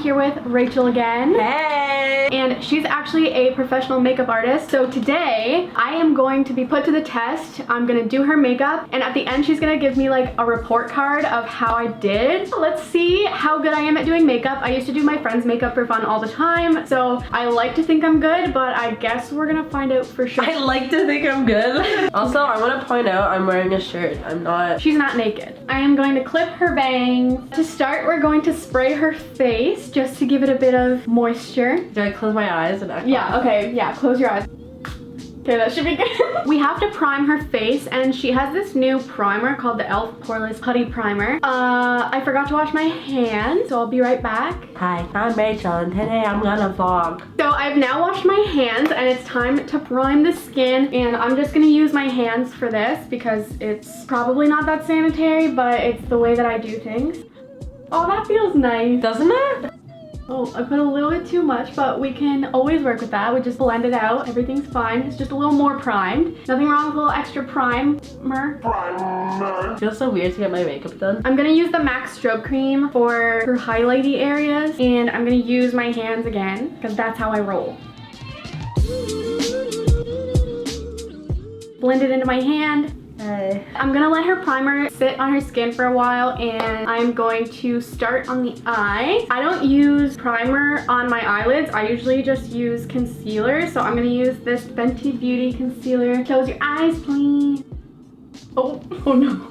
here with Rachel again. Hey! And she's actually a professional makeup artist. So today, I am going to be put to the test. I'm gonna do her makeup, and at the end, she's gonna give me like a report card of how I did. Let's see how good I am at doing makeup. I used to do my friend's makeup for fun all the time, so I like to think I'm good, but I guess we're gonna find out for sure. I like to think I'm good. Also, I want to point out I'm wearing a shirt. I'm not. She's not naked. I am going to clip her bangs. To start, we're going to spray her face just to give it a bit of moisture. Do I close my eyes and act? Yeah, okay, yeah, close your eyes. Okay, that should be good. We have to prime her face, and she has this new primer called the e.l.f. Poreless Putty Primer. I forgot to wash my hands, so I'll be right back. Hi, I'm Rachel, and today I'm gonna vlog. So I've now washed my hands, and it's time to prime the skin, and I'm just gonna use my hands for this because it's probably not that sanitary, but it's the way that I do things. Oh, that feels nice. Doesn't it? Oh, I put a little bit too much, but we can always work with that. We just blend it out. Everything's fine. It's just a little more primed. Nothing wrong with a little extra primer. It feels so weird to get my makeup done. I'm gonna use the MAC Strobe Cream for her highlighty areas, and I'm gonna use my hands again, because that's how I roll. Blend it into my hand. I'm gonna let her primer sit on her skin for a while, and I'm going to start on the eye. I don't use primer on my eyelids. I usually just use concealer, so I'm gonna use this Fenty Beauty concealer. Close your eyes, please. Oh no.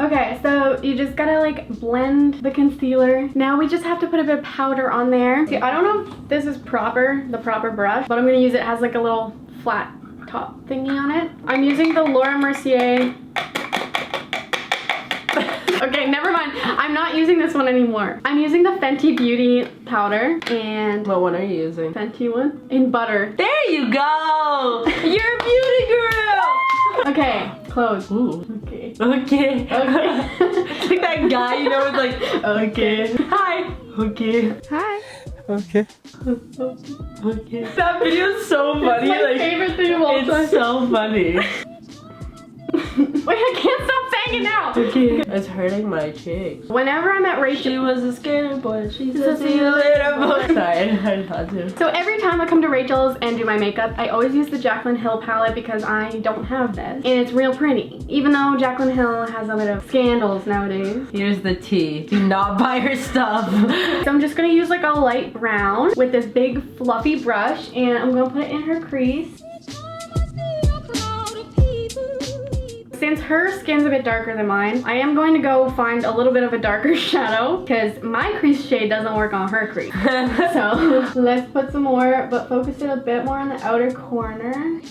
Okay, so you just gotta like blend the concealer. Now we just have to put a bit of powder on there. See, I don't know if this is the proper brush, but I'm gonna use it. It has like a little flat top thingy on it. I'm using the Laura Mercier. Okay, never mind. I'm not using this one anymore. I'm using the Fenty Beauty powder, and What one are you using? Fenty one in butter. There you go! You're a beauty girl! Okay, close. Ooh. Okay. Okay. Okay. It's like that guy, you know, it's like, okay. Hi. Okay. Hi. Okay. Okay. That video is so funny. It's my like, favorite thing of all time. It's so funny. Wait, I can't stop saying it now. Okay. It's hurting my cheeks. Whenever I'm at Rachel, She was a skater boy. She said, see you later, boy. Sorry, I didn't have to. So every time I come to Rachel's and do my makeup, I always use the Jaclyn Hill palette because I don't have this. And it's real pretty. Even though Jaclyn Hill has a bit of scandals nowadays. Here's the tea. Do not buy her stuff. So I'm just gonna use like a light brown with this big fluffy brush, and I'm gonna put it in her crease. Since her skin's a bit darker than mine, I am going to go find a little bit of a darker shadow because my crease shade doesn't work on her crease. So let's put some more, but focus it a bit more on the outer corner.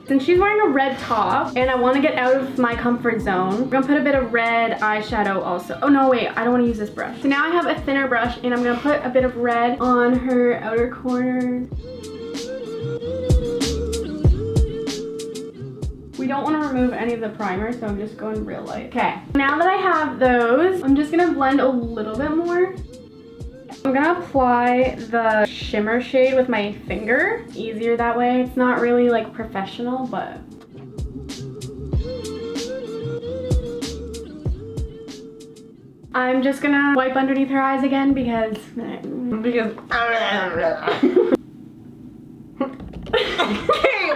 Since she's wearing a red top and I want to get out of my comfort zone, I'm gonna put a bit of red eyeshadow also. Oh no, wait, I don't want to use this brush. So now I have a thinner brush, and I'm gonna put a bit of red on her outer corner. We don't want to remove any of the primer, so I'm just going real light. Okay, now that I have those, I'm just gonna blend a little bit more. I'm gonna apply the shimmer shade with my finger. Easier that way. It's not really like professional, but. I'm just gonna wipe underneath her eyes again because. Okay,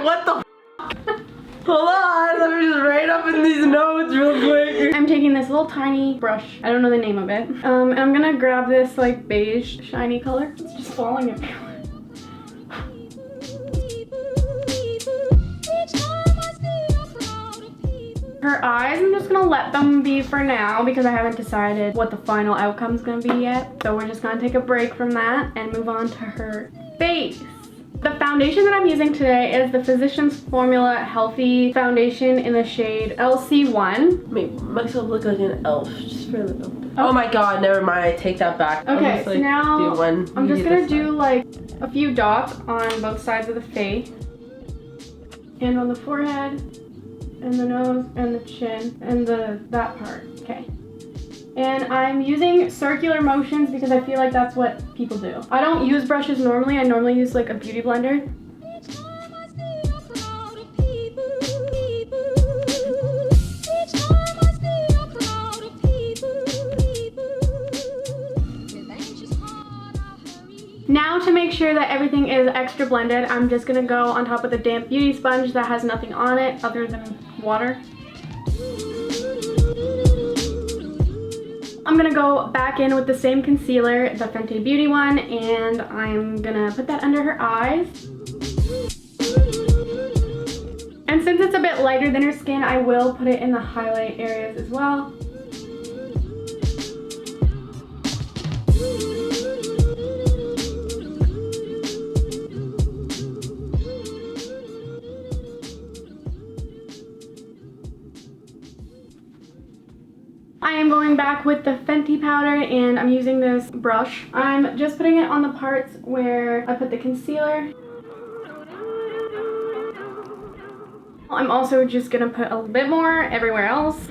what the Hold on, let me just write up in these notes real quick. I'm taking this little tiny brush. I don't know the name of it. And I'm gonna grab this like beige shiny color. It's just falling everywhere. Her eyes, I'm just gonna let them be for now because I haven't decided what the final outcome's gonna be yet. So we're just gonna take a break from that and move on to her face. The foundation that I'm using today is the Physicians Formula Healthy Foundation in the shade LC1. Make myself look like an elf, just for a little bit. Oh my god, never mind, I take that back. Okay, just, so like, now I'm just gonna do like a few dots on both sides of the face. And on the forehead, and the nose, and the chin, and that part, okay. And I'm using circular motions because I feel like that's what people do. I don't use brushes normally. I normally use like a beauty blender. sure that everything is extra blended, I'm just gonna go on top with a damp beauty sponge that has nothing on it other than water. I'm gonna go back in with the same concealer, the Fenty Beauty one, and I'm gonna put that under her eyes. And since it's a bit lighter than her skin, I will put it in the highlight areas as well. I am going back with the Fenty powder and I'm using this brush. I'm just putting it on the parts where I put the concealer. I'm also just gonna put a little bit more everywhere else.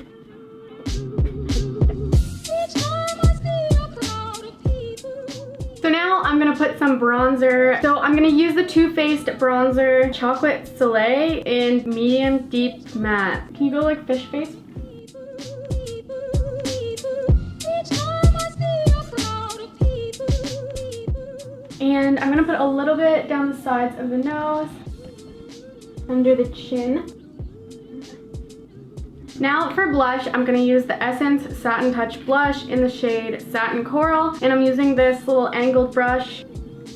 So now I'm gonna put some bronzer. So I'm gonna use the Too Faced bronzer Chocolate Soleil in medium deep matte. Can you go like fish face? And I'm gonna put a little bit down the sides of the nose, under the chin. Now for blush, I'm gonna use the Essence Satin Touch blush in the shade Satin Coral, and I'm using this little angled brush.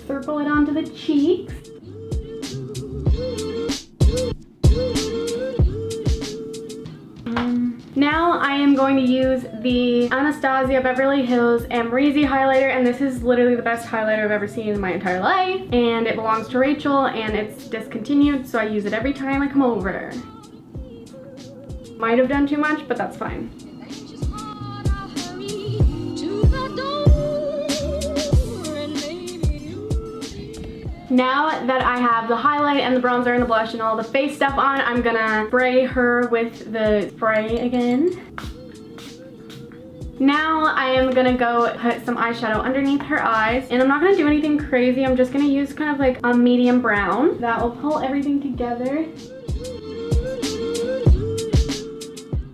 Circle it onto the cheeks. Now I am going to use the Anastasia Beverly Hills Amrezy highlighter, and this is literally the best highlighter I've ever seen in my entire life, and it belongs to Rachel and it's discontinued, so I use it every time I come over. Might have done too much, but that's fine. Now that I have the highlight and the bronzer and the blush and all the face stuff on, I'm gonna spray her with the spray again. Now I am gonna go put some eyeshadow underneath her eyes, and I'm not gonna do anything crazy. I'm just gonna use kind of like a medium brown. That will pull everything together.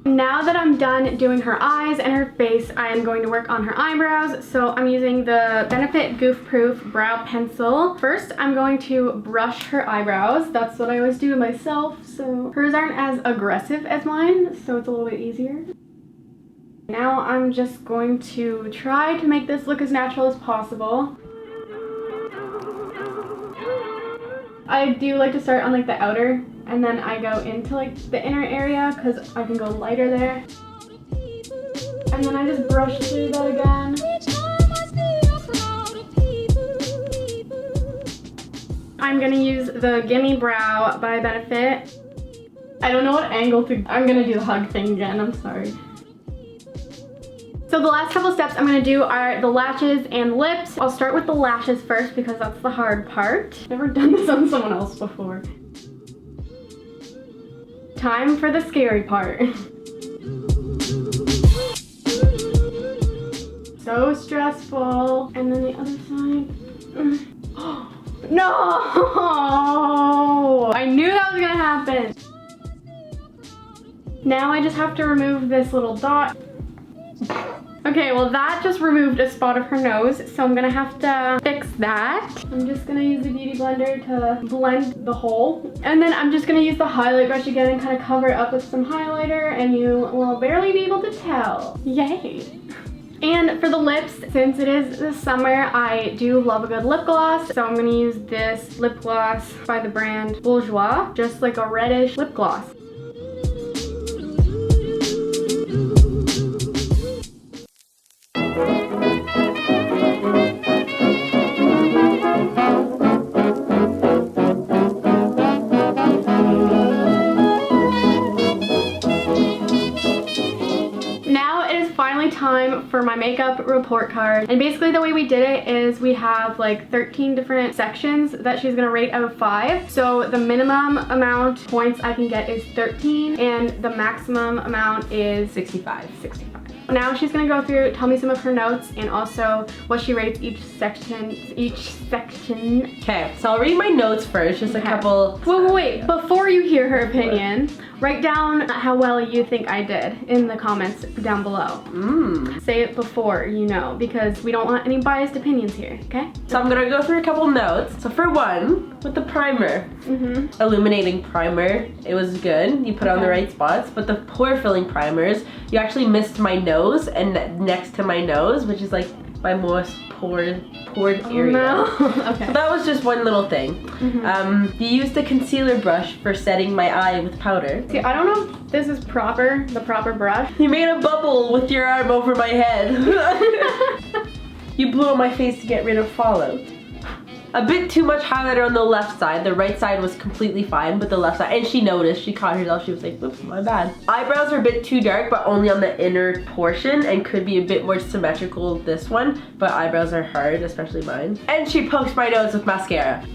Now that I'm done doing her eyes and her face, I am going to work on her eyebrows. So I'm using the Benefit Goof Proof Brow Pencil. First, I'm going to brush her eyebrows. That's what I always do myself, so hers aren't as aggressive as mine, so it's a little bit easier. Now I'm just going to try to make this look as natural as possible. I do like to start on like the outer, and then I go into like the inner area because I can go lighter there. And then I just brush through that again. I'm gonna use the Gimme Brow by Benefit. I don't know what angle to, I'm gonna do the hug thing again, I'm sorry. So the last couple steps I'm gonna do are the lashes and lips. I'll start with the lashes first because that's the hard part. Never done this on someone else before. Time for the scary part. So stressful. And then the other side. No! I knew that was gonna happen. Now I just have to remove this little dot. Okay, well that just removed a spot of her nose, so I'm gonna have to fix that. I'm just gonna use the Beauty Blender to blend the hole. And then I'm just gonna use the highlight brush again and kind of cover it up with some highlighter, and you will barely be able to tell. Yay! And for the lips, since it is the summer, I do love a good lip gloss. So I'm gonna use this lip gloss by the brand Bourjois, just like a reddish lip gloss. Time for my makeup report card, and basically the way we did it is we have like 13 different sections that she's gonna rate out of 5. So the minimum amount points I can get is 13 and the maximum amount is 65. Now she's gonna go through, tell me some of her notes and also what she rates each section. Okay, so I'll read my notes first, just a couple. Wait, before you hear her opinion, Write down how well you think I did in the comments down below. Say it before you know, because we don't want any biased opinions here, okay? So I'm gonna go through a couple notes. So for one, with the primer, illuminating primer, it was good. You put on the right spots, but the pore filling primers, you actually missed my nose and next to my nose, which is like my most poured area. No. Okay. So that was just one little thing. You used the concealer brush for setting my eye with powder. See, I don't know if this is the proper brush. You made a bubble with your arm over my head. You blew on my face to get rid of fallout. A bit too much highlighter on the left side. The right side was completely fine, but the left side, and she noticed, she caught herself, she was like, oops, my bad. Eyebrows are a bit too dark, but only on the inner portion, and could be a bit more symmetrical this one, but eyebrows are hard, especially mine. And she poked my nose with mascara.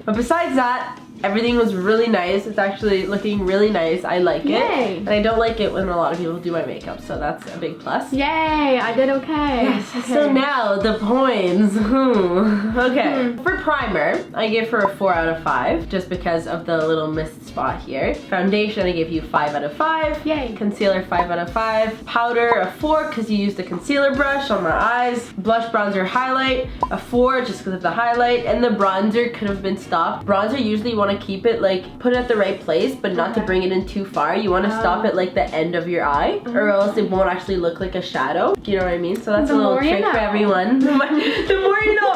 But besides that, everything was really nice. It's actually looking really nice. I like it. Yay. And I don't like it when a lot of people do my makeup, so that's a big plus. Yay, I did okay. Yes. Okay. So now the points. Okay. For primer, I gave her a 4 out of 5 just because of the little mist spot here. Foundation, I gave you 5 out of 5. Yay. Concealer, 5 out of 5. Powder, a 4 because you used a concealer brush on my eyes. Blush, bronzer, highlight, a 4 just because of the highlight. And the bronzer could have been stopped. Bronzer, usually you want to keep it like, put it at the right place, but not to bring it in too far. You want to stop it like the end of your eye, or else it won't actually look like a shadow. Do you know what I mean? So that's a little trick for everyone. The more you know.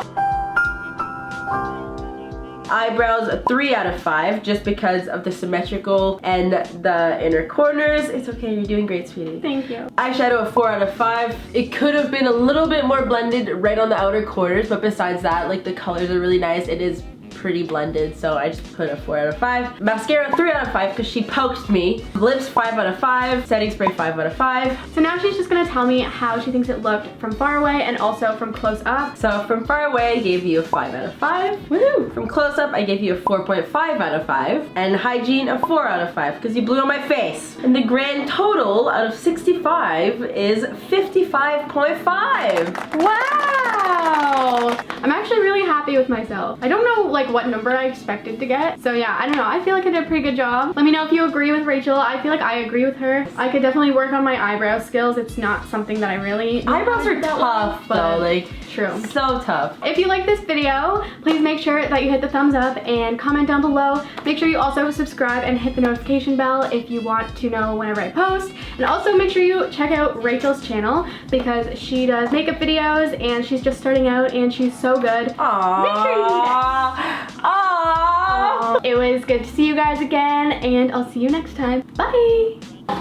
Eyebrows, a 3 out of 5 just because of the symmetrical and the inner corners. It's okay, you're doing great, sweetie. Thank you. Eyeshadow, a 4 out of 5. It could have been a little bit more blended right on the outer corners, but besides that, like, the colors are really nice. It is pretty blended, so I just put a 4 out of 5. Mascara, 3 out of 5 because she poked me. Lips, 5 out of 5. Setting spray, 5 out of 5. So now she's just gonna tell me how she thinks it looked from far away and also from close up. So from far away, I gave you a 5 out of 5. Woohoo! From close up, I gave you a 4.5 out of 5. And hygiene, a 4 out of 5 because you blew on my face. And the grand total out of 65 is 55.5. Wow! I'm actually really happy with myself. I don't know like what number I expected to get. So yeah, I don't know. I feel like I did a pretty good job. Let me know if you agree with Rachel. I feel like I agree with her. I could definitely work on my eyebrow skills. It's not something that I really... Eyebrows are tough though, like... True. So tough. If you like this video, please make sure that you hit the thumbs up and comment down below. Make sure you also subscribe and hit the notification bell if you want to know whenever I post. And also make sure you check out Rachel's channel because she does makeup videos and she's just starting out and she's so good. Aww. Make sure you do that. Aww. It was good to see you guys again and I'll see you next time. Bye.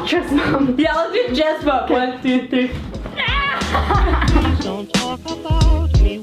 Trust mom. Yeah, let's do Jess Book. 1, 2, 3. Don't talk about me.